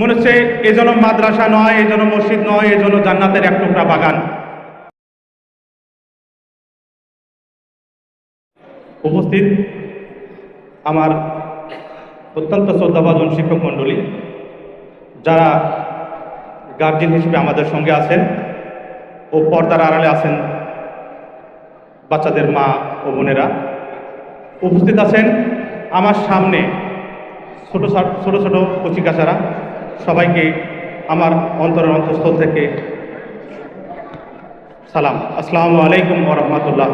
মনে হচ্ছে এ যেন মাদ্রাসা নয়, এ যেন মসজিদ নয়, এ যেন জান্নাতের এক টুকরা বাগান। উপস্থিত আমার অত্যন্ত শ্রদ্ধাভাজন শিক্ষক মণ্ডলী, যারা গার্জিয়ান হিসেবে আমাদের সঙ্গে আছেন ও পর্দার আড়ালে আছেন বাচ্চাদের মা ও বোনেরা, উপস্থিত আছেন আমার সামনে ছোট ছোট কচিকাচারা, সবাইকে আমার অন্তরের অন্তঃস্থল থেকে সালাম। আসসালামু আলাইকুম ওয়া রাহমাতুল্লাহ।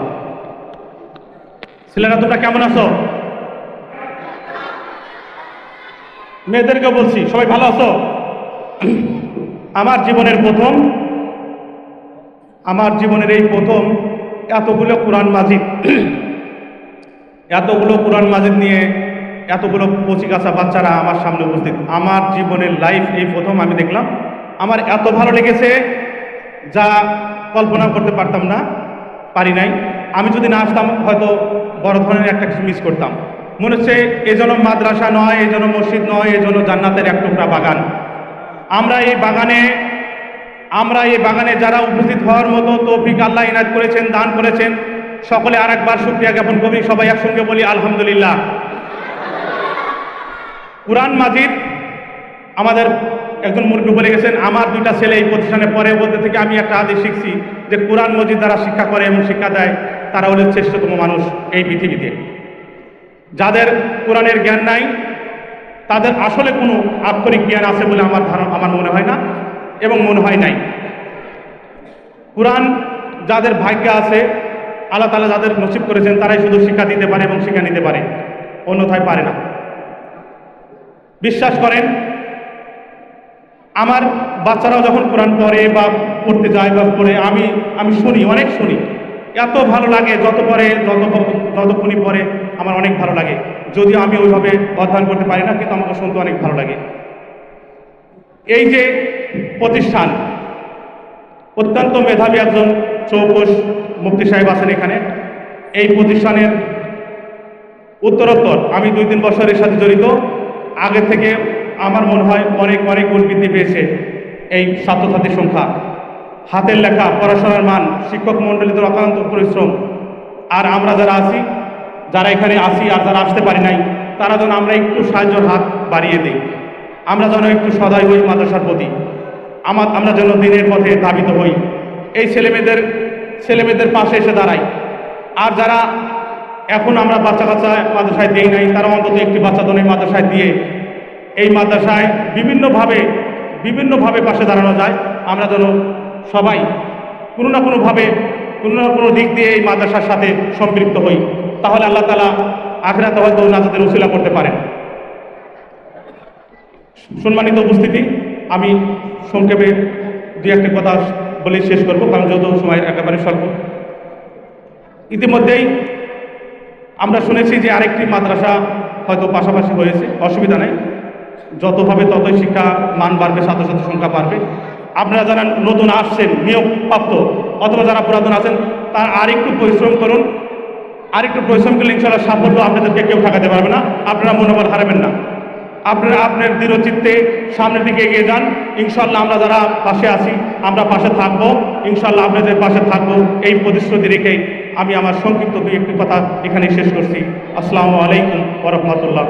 ছেলেরা তোমরা কেমন আছো? মেয়েদেরকে বলছি, সবাই ভালো আছো? আমার জীবনের এই প্রথম এতগুলো কোরআন মাজিদ নিয়ে এতগুলো কচিকাঁচা বাচ্চারা আমার সামনে উপস্থিত। আমার জীবনের লাইফ এই প্রথম আমি দেখলাম। আমার এত ভালো লেগেছে যা কল্পনা করতে পারি নাই। আমি যদি না আসতাম হয়তো বড় ধরনের একটা কিছু মিস করতাম। মনে হচ্ছে এ যেন মাদ্রাসা নয়, এ যেন মসজিদ নয়, এ যেন জান্নাতের এক টুকরা বাগান। আমরা এই বাগানে যারা উপস্থিত হওয়ার মতো তৌফিক আল্লাহ ইনায়েত করেছেন, দান করেছেন, সকলে আরেকবার শুকরিয়া জ্ঞাপন করি। সবাই একসঙ্গে বলি আলহামদুলিল্লাহ। কোরআন মাজিদ আমাদের একজন মুরব্বী বলে গেছেন, আমার দুইটা ছেলে এই প্রতিষ্ঠানে পড়ে, বলতে থেকে আমি একটা হাদিস শিখছি যে কোরআন মজিদ যারা শিক্ষা করে এবং শিক্ষা দেয় তারা হলো শ্রেষ্ঠতম মানুষ এই পৃথিবীতে। যাদের কোরআনের জ্ঞান নাই তাদের আসলে কোনো আক্ষরিক জ্ঞান আছে বলে আমার মনে হয় না এবং মনে হয় নাই। কোরআন যাদের ভাগ্যে আছে, আল্লাহ তাআলা যাদের নসিব করেছেন, তারাই শুধু শিক্ষা দিতে পারে এবং শিক্ষা নিতে পারে, অন্যথায় পারে না। বিশ্বাস করেন, আমার বাচ্চারাও যখন কোরআন পড়ে বা পড়তে যায় বা পড়ে, আমি শুনি, অনেক শুনি, এত ভালো লাগে। যতক্ষণই পড়ে আমার অনেক ভালো লাগে। যদিও আমি ওইভাবে অধ্যয়ন করতে পারি না, কিন্তু আমাকে শুনতে অনেক ভালো লাগে। এই যে প্রতিষ্ঠান, অত্যন্ত মেধাবী একজন চৌকস মুফতি সাহেব আছেন এখানে। এই প্রতিষ্ঠানের উত্তরোত্তর আমি 2-3 বছরের সাথে জড়িত। আগে থেকে আমার মনে হয় অনেক গুণ বৃদ্ধি পেয়েছে এই ছাত্রছাত্রীর সংখ্যা, হাতের লেখা, পড়াশোনার মান, শিক্ষক মণ্ডলীদের অক্লান্ত পরিশ্রম। আর আমরা যারা এখানে আসি আর যারা আসতে পারি নাই, তারা যেন আমরা একটু সাহায্যের হাত বাড়িয়ে দিই। আমরা যেন একটু সদয় হই মাদ্রাসার প্রতি, আমরা যেন দিনের পথে ধাবিত হই, এই ছেলেমেয়েদের পাশে এসে দাঁড়াই। আর যারা এখন আমরা বাচ্চা মাদ্রাসায় দিই নাই, তারা অন্তত একটি বাচ্চা ধরে মাদ্রাসায় দিয়ে এই মাদ্রাসায় বিভিন্নভাবে পাশে দাঁড়ানো যায়। আমরা যেন সবাই কোনো না কোনো দিক দিয়ে এই মাদ্রাসার সাথে সম্পৃক্ত হই, তাহলে আল্লাহ তাআলা আখিরাতে হয়তো নাজাতের উসিলা করতে পারেন। সম্মানিত উপস্থিতি, আমি সংক্ষেপে 2-1 কথা বলে শেষ করব, কারণ যত সময় একেবারে স্বল্প। ইতিমধ্যেই আমরা শুনেছি যে আরেকটি মাদ্রাসা হয়তো পাশাপাশি হয়েছে, অসুবিধা নেই। যতভাবে ততই শিক্ষা মান বাড়বে, ছাত্রছাত্রীর সংখ্যা বাড়বে। আপনারা যারা নতুন আসছেন, নিয়োগপ্রাপ্ত, অথবা যারা পুরাতন আছেন, তারা আরেকটু পরিশ্রম করুন। আরেকটু পরিশ্রম করলে ইনশাআল্লাহ সাফল্য আপনাদেরকে কেউ ঠকাতে পারবে না। আপনারা মনোবল হারাবেন না। আপনারা আপনার দৃঢ়চিত্তে সামনের দিকে এগিয়ে যান। ইনশাআল্লাহ আমরা যারা পাশে আছি, আমরা পাশে থাকবো। ইনশাআল্লাহ আপনাদের পাশে থাকবো, এই প্রতিশ্রুতি রেখেই আমি আমার সংক্ষিপ্ত 2-1 কথা এখানে শেষ করছি। আসসালামু আলাইকুম ওয়া রাহমাতুল্লাহ।